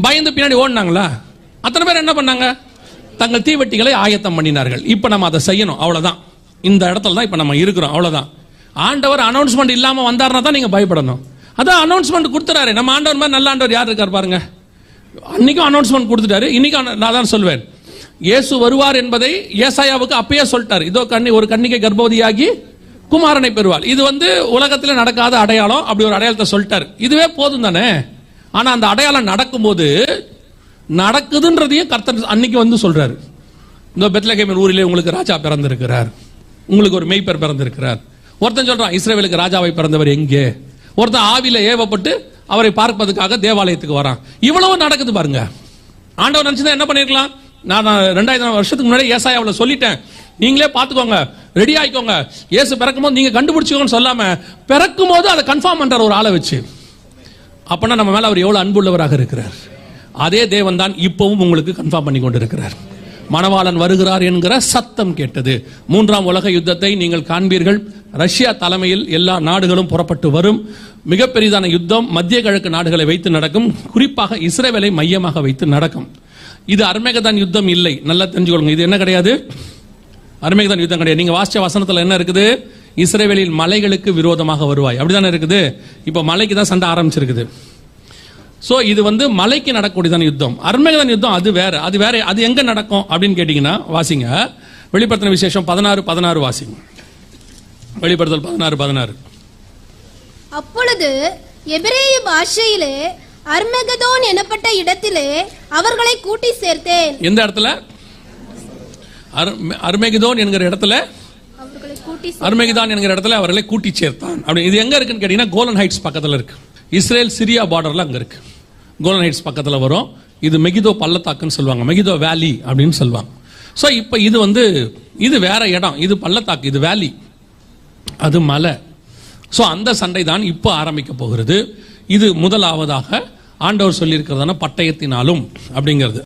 பயந்து பின்னாடி ஓடினாங்களா? அத்தனை பேர் என்ன பண்ணாங்க? தங்கள் தீவெட்டிகளை ஆயத்தம் பண்ணினார்கள். இப்ப நம்ம அதை செய்யணும், அவ்வளவுதான். இந்த இடத்துல தான் இப்ப நம்ம இருக்கிறோம், அவ்வளவுதான். ஆண்டவர் அனௌன்ஸ்மெண்ட் இல்லாம வந்தாருன்னா தான் நீங்க பயப்படணும். அதான் அனௌன்ஸ்மெண்ட் கொடுத்துறாரு. நம்ம ஆண்டவர் மாதிரி நல்ல ஆண்டவர் யார் இருக்கார் பாருங்க. அன்னைக்கும் அனௌன்ஸ்மெண்ட் கொடுத்துட்டாரு. இன்னைக்கும் நான் தான் சொல்வேன், இயேசு வருவார் என்பதை ஏசாயாவுக்கு அப்பயே சொல்லிட்டாரு. இதோ ஒரு கன்னிகை கர்ப்பவதியாகி குமாரனை பெறுவாள். இது உலகத்தில் நடக்காத அடையாளம். அப்படி ஒரு அடையாளத்தை சொல்லிட்டாரு. இதுவே போதும் தானே. ஆனா அந்த அடையாளம் நடக்கும்போது நடக்குதுன்றதையும் கர்த்தர் அன்னைக்கு சொல்றாரு. இந்த பெத்லகேமின் ஊரிலே உங்களுக்கு ராஜா பிறந்திருக்கிறார், உங்களுக்கு ஒரு மெய்ப்பர் பிறந்திருக்கிறார். ஒருத்தன் சொல்றான், இஸ்ரவேலுக்கு ராஜாவை பிறந்தவர் எங்கே? ஒருத்தன் ஆவில ஏவப்பட்டு அவரை பார்ப்பதற்காக தேவாலயத்துக்கு வரான். இவ்வளவு நடக்குது பாருங்க. ஆண்டவர் நினைச்சதா என்ன பண்ணிருக்கலாம்? நான் 2000 வருஷத்துக்கு முன்னாடி ஏசாயாவில் சொல்லிட்டேன், நீங்களே பார்த்துக்கோங்க, ரெடி ஆயிக்கோங்க, இயேசு பிறக்கும் போது நீங்க கண்டுபிடிச்சுக்கோன்னு சொல்லாம பிறக்கும் போது அதை கன்ஃபார்ம் பண்றார் ஒரு ஆளை வச்சு. அப்பனா நம்ம மேல அவர் எவ்வளவு அன்புள்ளவராக இருக்கிறார். அதே தேவன் தான் இப்பவும் உங்களுக்கு கன்ஃபார்ம் பண்ணி கொண்டிருக்கிறார். மணவாளன் வருகிறார் என்கிற சத்தம் கேட்டது. 3ஆம் உலக யுத்தத்தை நீங்கள் காண்பீர்கள். ரஷ்யா தலைமையில் எல்லா நாடுகளும் புறப்பட்டு வரும். மிகப்பெரிதான யுத்தம் மத்திய கிழக்கு நாடுகளை வைத்து நடக்கும். குறிப்பாக இஸ்ரேலை மையமாக வைத்து நடக்கும். இது அர்மேகதான் யுத்தம் இல்லை, நல்லா தெரிஞ்சுக்கொள்ளுங்க. இது என்ன கிடையாது? அர்மேகதான் யுத்தம் கிடையாது. நீங்க வாசிச்ச வசனத்துல என்ன இருக்குது? இஸ்ரேலின் மலைகளுக்கு விரோதமாக வருவாய், அப்படிதானே இருக்குது. இப்ப மலைக்கு தான் சண்டை ஆரம்பிச்சிருக்குது. சோ இது மலைக்கு நடக்கூடியதான யுத்தம். அர்மேகதான் யுத்தம் அது வேற. அது வேற. அது எங்க நடக்கும் அப்படின்னு கேட்டீங்கன்னா வாசிங்க, வெளிப்படுத்தின விசேஷம் 16:16 வாசிங்க. வெளிப்படுத்தல் 16:16. அப்பொழுது எபிரேய பாஷையிலே அர்மகதோன் எனப்பட்ட இடத்திலே அவர்களை கூட்டி சேர்த்தேன். எந்த இடத்துல? அர்மேகதோன் என்கிற இடத்துல, அர்மேகதான் என்கிற இடத்துல அவர்களை கூட்டி சேர்த்தான். அப்படி இது எங்க இருக்குன்னு கேட்டீங்கன்னா கோலன் ஹைட்ஸ் பக்கத்துல இருக்கு. இஸ்ரேல் சிரியா பார்டர்ல அங்க இருக்கு. கோலன் ஹைட்ஸ் பக்கத்துல வரும். இது மெகிதோ பள்ளத்தாக்குன்னு சொல்லுவாங்க, மெகிதோ வேலி அப்படின்னு சொல்லுவாங்க. சோ இப்ப இது வேற இடம். இது பள்ளத்தாக்கு, இது வேலி, அது மலை. சோ அந்த சண்டை தான் இப்போ ஆரம்பிக்க போகிறது. இது முதலாவதாக ஆண்டவர் சொல்லி இருக்கிறதான பட்டயத்தினாலும் அப்படிங்கிறது.